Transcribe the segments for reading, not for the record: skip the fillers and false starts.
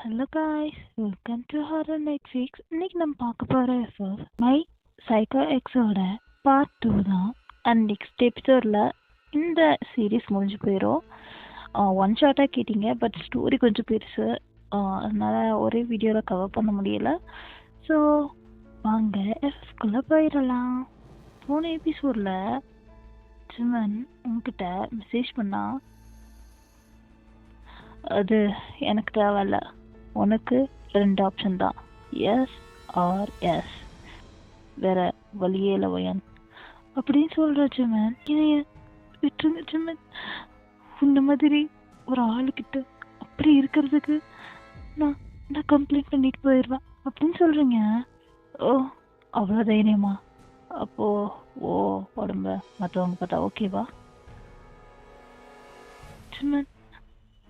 Hello guys, welcome to horror Netflix. இன்னைக்கு நம்ம பார்க்க போகிற எபிசோட் மை சைக்கோ எக்ஸோட பார்ட் 2 தான். அண்ட் நெக்ஸ்ட் எபிசோடில் இந்த சீரீஸ் முடிஞ்சு போயிடும். ஒன் ஷார்ட்டாக கேட்டிங்க, பட் ஸ்டோரி கொஞ்சம் பெருசு, அதனால் ஒரே வீடியோவில் கவர் பண்ண முடியல. ஸோ வாங்க எஃப்குள்ளே போயிடலாம். போன எபிசோடில் சிமன் உங்ககிட்ட மெசேஜ் பண்ணா, அது எனக்கு தேவையில்ல, உனக்கு 2 ஆப்ஷன் தான், எஸ் ஆர் எஸ், வேற வழியே இல்லை வயன் அப்படின்னு சொல்ற ஜிமன். இதைய விட்டுருங்க ஜிமன், இந்த மாதிரி ஒரு ஆளுக்கிட்ட அப்படி இருக்கிறதுக்கு நான் நான் கம்ப்ளைண்ட் பண்ணிட்டு போயிடுவேன் அப்படின்னு சொல்றீங்க. ஓ, அவ்வளோ தைரியமா? அப்போ உடம்ப மற்றவங்க பார்த்தா ஓகேவா? ஜிமன்,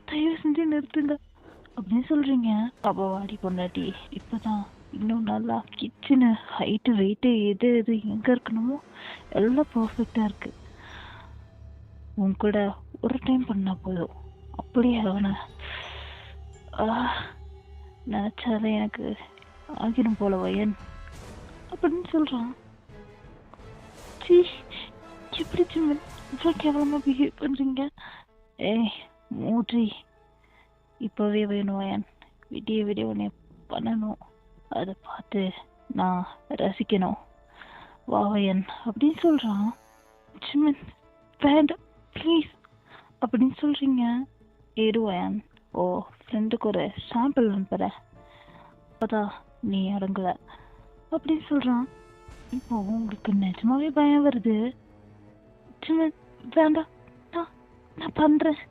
தயவு செஞ்சு நிறுத்துங்க அப்படின்னு சொல்றீங்க. அப்போ வாடி பொண்டாட்டி, இப்பதான் இன்னும் நல்லா கிச்சனு ஹைட்டு வெயிட்டு எது எது எங்க இருக்கணுமோ எல்லாம் பர்ஃபெக்டா இருக்கு. உன் கூட ஒரு டைம் பண்ணா போதும், அப்படியே அவனை நினைச்சாலே எனக்கு ஆகிடும் போல வயன் அப்படின்னு சொல்றான். சீ, எப்படி சிம்மன் இவ்வளோ கேவலமா பிஹேவ் பண்றீங்க? ஏய் மூட்ரி, இப்போவே வேணும் வயன், விடிய விடிய உன்னை பண்ணணும், அதை பார்த்து நான் ரசிக்கணும் வாவயன் அப்படின்னு சொல்கிறான். சிம்மன், வேண்டாம் ப்ளீஸ் அப்படின்னு சொல்கிறீங்க. ஏடுவயன், ஓ ஃப்ரெண்டுக்கு ஒரு சாம்பிள் அனுப்புற, அப்போதான் நீ அடங்கலை அப்படின்னு சொல்கிறான். இப்போ உங்களுக்கு நிஜமாவே பயம் வருது. சிம்மன், வேண்டாம், நான் பண்ணுறேன்.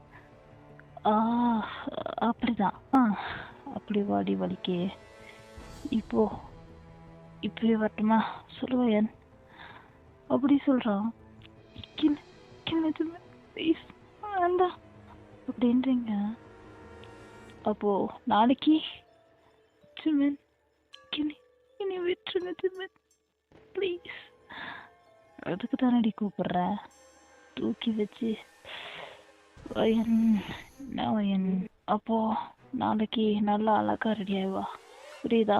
அப்படிதான், அப்படி வாடி வலிக்கே. இப்படி வரட்டுமா சொல்லுவயன் அப்படி சொல்றான். வேண்டாம் அப்படின்றீங்க. அப்போ நாளைக்கு சிம்மன், இனி விட்டுருங்க சிம்மன் ப்ளீஸ். அதுக்கு தானடி கூப்பிடுற, தூக்கி வச்சு வயன் என்ன வயன். அப்போ நாளைக்கு நல்லா அழகா ரெடி ஆயிவா, புரியுதா?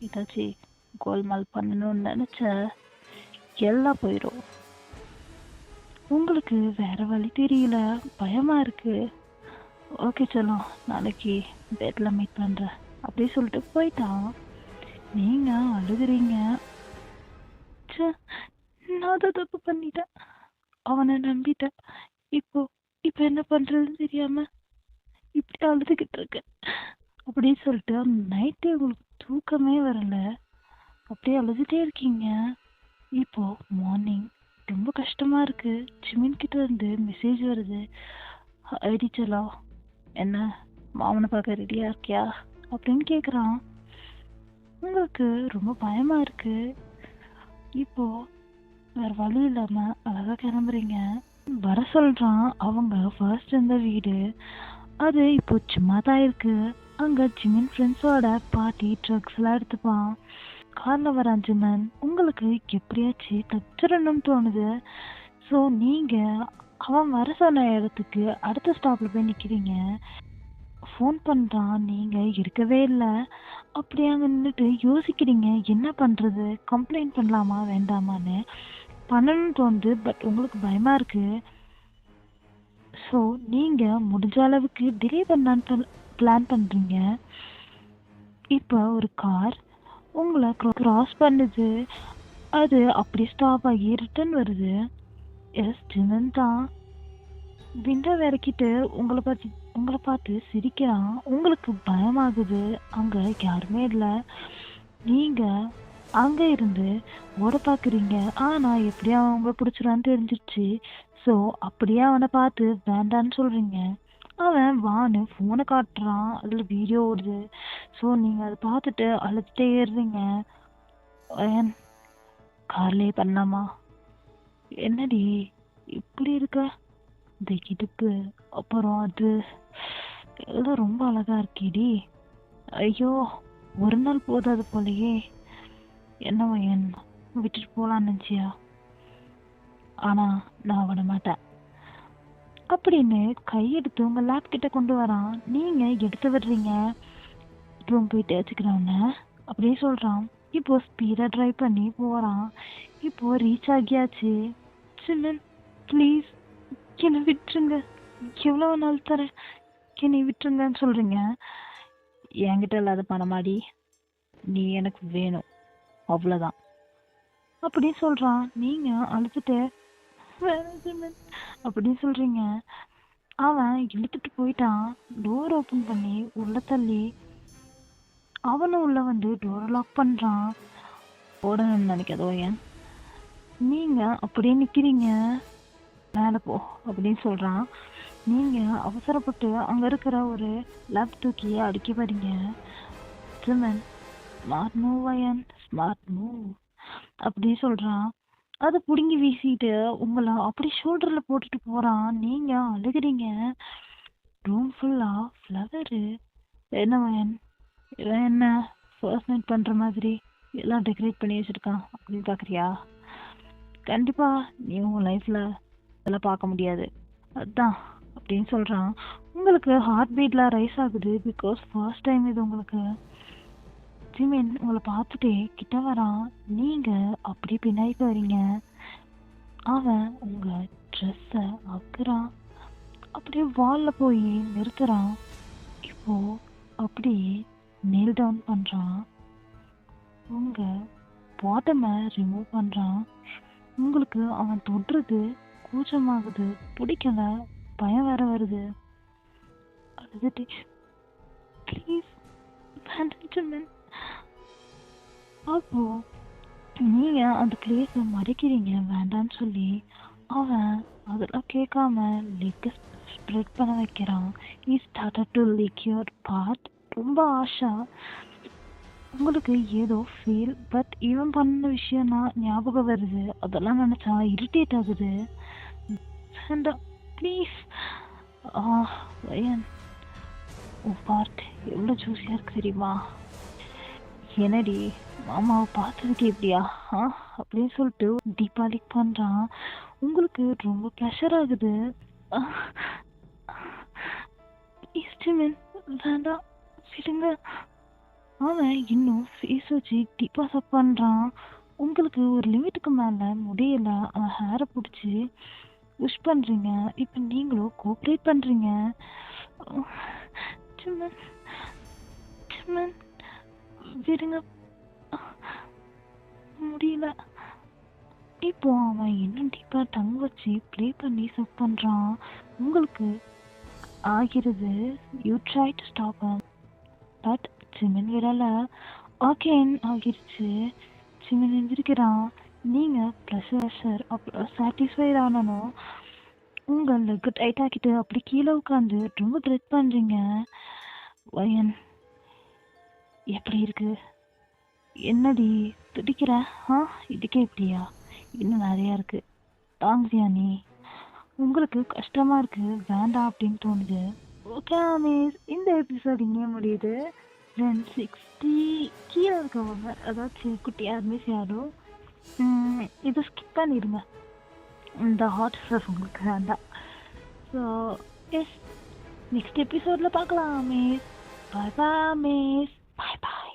ஏதாச்சும் கோல்மால் பண்ணணும்னு நினைச்ச எல்லாம் போயிடும். உங்களுக்கு வேற வழி தெரியல, பயமா இருக்கு. ஓகே சொல்லும், நாளைக்கு பெட்ல மீட் பண்ற அப்படி சொல்லிட்டு போயிட்டான். நீங்க அழுகுறீங்க. நான் தான் தப்பு பண்ணிட்டேன், அவனை நம்பிட்டேன். இப்போ என்ன பண்றதுன்னு தெரியாம இப்படி அழுதுகிட்டு இருக்கேன் அப்படின்னு சொல்லிட்டு நைட்டே உங்களுக்கு தூக்கமே வரல, அப்படியே அழுதுட்டே இருக்கீங்க. இப்போ மார்னிங் ரொம்ப கஷ்டமா இருக்கு. ஜிமின் கிட்ட இருந்து மெசேஜ் வருது. ஐடிச்சலா, என்ன மாமனை பார்க்க ரெடியா இருக்கியா அப்படின்னு கேக்குறான். உங்களுக்கு ரொம்ப பயமா இருக்கு. இப்போ வேற வழி இல்லாம அழகா கிளம்புறீங்க. வர சொல்றான். அவங்க ஃபர்ஸ்ட் இருந்த வீடு அது இப்போ சும்மா தான் இருக்கு. அங்க ஜிமின் ஃப்ரெண்ட்ஸோட பார்ட்டி ட்ரக்ஸ் எல்லாம் எடுத்துப்பான். கார்ல வரான் ஜிமன். உங்களுக்கு எப்படியாச்சும் தச்சிடணும்னு தோணுது. ஸோ நீங்க அவன் வர சொன்ன இடத்துக்கு அடுத்த ஸ்டாப்ல போய் நிக்கிறீங்க. ஃபோன் பண்றான், நீங்க இருக்கவே இல்லை. அப்படி அங்க நின்றுட்டு யோசிக்கிறீங்க என்ன பண்றது, கம்ப்ளைண்ட் பண்ணலாமா வேண்டாமான்னு. பண்ணணும்னு தோணுது, பட் உங்களுக்கு பயமா இருக்கு. ஸோ நீங்கள் முடிஞ்ச அளவுக்கு டிலே பண்ணலான்னு பிளான் பண்ணுறீங்க. இப்போ ஒரு கார் உங்களை கிராஸ் பண்ணுது. அது அப்படியே ஸ்டாப் ஆகி ரிட்டர்ன் வருது. எஸ் ஜிமன் தான். விண்டோ இறக்கிட்டு உங்களை பார்த்து சிரிக்கிறான். உங்களுக்கு பயமாகுது, அங்கே யாருமே இல்லை. நீங்கள் அங்கே இருந்து ஓட பார்க்குறீங்க. ஆனால் எப்படியா அவங்க பிடிச்சிடான்னு தெரிஞ்சிருச்சு. ஸோ அப்படியே அவனை பார்த்து வேண்டான்னு சொல்கிறீங்க. அவன் வான்னு ஃபோனை காட்டுறான், அதில் வீடியோ ஓடுது. ஸோ நீங்கள் அதை பார்த்துட்டு அழுதுகிட்டே ஏறுறீங்க. கார்லேயே பண்ணலாமா? என்னடி இப்படி இருக்க, இந்த இடுப்பு அப்புறம் அது எல்லாம் ரொம்ப அழகா இருக்கேடி. ஐயோ, ஒரு நாள் போதாது போலையே. என்ன வயன், விட்டுட்டு போகலான்னு நினச்சியா? ஆனால் நான் விட மாட்டேன். அப்படின்னு கையெடுத்து உங்க லேப் கிட்ட கொண்டு வரான். நீங்க எடுத்து விடுறீங்க. ரூம் போயிட்டு வச்சுக்கிறான்னு அப்படியே சொல்றான். இப்போ ஸ்பீடா டிரைவ் பண்ணி போறான். இப்போ ரீச் ஆகியாச்சு. சிமன் ப்ளீஸ் என்னை விட்டுருங்க, எவ்வளவு நாள் தரேன், என்னை விட்டுருங்கன்னு சொல்றீங்க. என்கிட்ட இல்லாத பணமாடி, நீ எனக்கு வேணும், அவ்வளவுதான் அப்படின்னு சொல்றான். நீங்க அழுதுட்டு வேணாம் சிமன் அப்படின்னு சொல்றீங்க. அவன் இழுத்துட்டு போயிட்டான். டோர் ஓபன் பண்ணி உள்ள தள்ளி அவனும் உள்ள வந்து டோரை லாக் பண்றான். ஓடணும்னு நினைக்காதோ ஏன், நீங்க அப்படியே நிக்கிறீங்க. மேலே போ அப்படின்னு சொல்றான். நீங்க அவசரப்பட்டு அங்க இருக்கிற ஒரு லேப் தூக்கி அடிக்க வரீங்க. சிமன் ஸ்மார்ட் மூவ் அயன், ஸ்மார்ட் மூவ் அப்படி சொல்றான். அதை பிடுங்கி வீசிட்டு உங்களை அப்படி ஷோல்டர்ல போட்டுட்டு போறான். நீங்க அழுகிறீங்க. ரூம் ஃபுல்லா ஃப்ளவரு. என்ன வயன், இவன் என்ன ஃபர்ஸ்ட் நைட் பண்ற மாதிரி எல்லாம் டெக்கரேட் பண்ணி வச்சிருக்கான் அப்படின்னு பாக்குறியா? கண்டிப்பா நீ உன் லைஃப்ல இதெல்லாம் பார்க்க முடியாது, அதான் அப்படின்னு சொல்றான். உங்களுக்கு ஹார்ட் பீட்லாம் ரைஸ் ஆகுது பிகாஸ் ஃபர்ஸ்ட் டைம் இது உங்களுக்கு. ஜிமின் உங்களை பார்த்துட்டே கிட்ட வரான். நீங்க அப்படி பின்னாடிக்கு வரீங்க. அவன் உங்க ட்ரெஸ்ஸை அக்குறான். அப்படியே வால்ல போய் நிறுத்துறான். இப்போ அப்படியே நெயில் டவுன் பண்றான். உங்க பாட்டமை ரிமூவ் பண்றான். உங்களுக்கு அவன் தொடுறது கூச்சமாகுது, பிடிக்கல, பயம் வேற வருது. அழுதுட்டு ப்ளீஸ் வேண்டாம். அப்போ நீங்க அந்த பிளேஸை மறைக்கிறீங்க வேண்டான்னு சொல்லி. அவன் அதெல்லாம் கேட்காம லெக் ஸ்ப்ரெட் பண்ண வைக்கிறான். he started to lick your part. ரொம்ப ஆஷா உங்களுக்கு ஏதோ ஃபீல், பட் இவன் பண்ண விஷயம் ஞாபகம் வருது. அதெல்லாம் நினைச்சா இரிட்டேட் ஆகுது. வேண்டாம் ப்ளீஸ். வயன் உன் பார்ட் எவ்வளோ ஜூஸியா இருக்கு தெரியுமா? என்னடி மாமாவை பார்த்ததுக்கு எப்படியா அப்படின்னு சொல்லிட்டு தீபாவளிக்கு பண்றான். உங்களுக்கு ரொம்ப ப்ரெஷர் ஆகுது. வேண்டாம் விடுங்க. அவன் இன்னும் ஃபேஸ் வச்சு டீப்பா சப் பண்றான். உங்களுக்கு ஒரு லிமிட்டுக்கு மேல முடியல. அவன் ஹேரை பிடிச்சி விஷ் பண்றீங்க. இப்ப நீங்களும் கோஆப்ரேட் பண்றீங்க. விடுங்க, முடியல. இப்போ அவன் இன்னும் டீப்பா டங் வச்சு ப்ளே பண்ணி சப் பண்றான். உங்களுக்கு ஆகிறது. You try to stop but Simon விடல. ஓகேன் ஆகிருச்சு. சிமன் எந்திரிக்கிறான். நீங்க ப்ரெஷர் அப்புறம் சாட்டிஸ்ஃபைட் ஆனனும் உங்க லெக் டைட் ஆக்கிட்டு அப்படி கீழே உட்காந்து ரொம்ப த்ரெட் பண்றீங்க. வயன் எப்படி இருக்கு? என்னடி துடிக்கிற? இதுக்கே இப்படியா? இன்னும் நிறைய இருக்கு, தாங்குவியா நீ? உங்களுக்கு கஷ்டமா இருக்கு, வேண்டாம் அப்படின்னு தோணுது. ஓகே மிஸ், இந்த எபிசோட் இங்கே முடியுது. 60 கீழே இருக்கவங்க, அதாவது குட்டி மிஸ் யாரும் இதை ஸ்கிப் பண்ணிடுங்க. இந்த ஹாட் ஸ்டஃப் உங்களுக்கு வேண்டாம். ஸோ எஸ், நெக்ஸ்ட் எபிசோட்ல பார்க்கலாம் மிஸ். பாய் பாய் மிஸ், பாய் பாய்.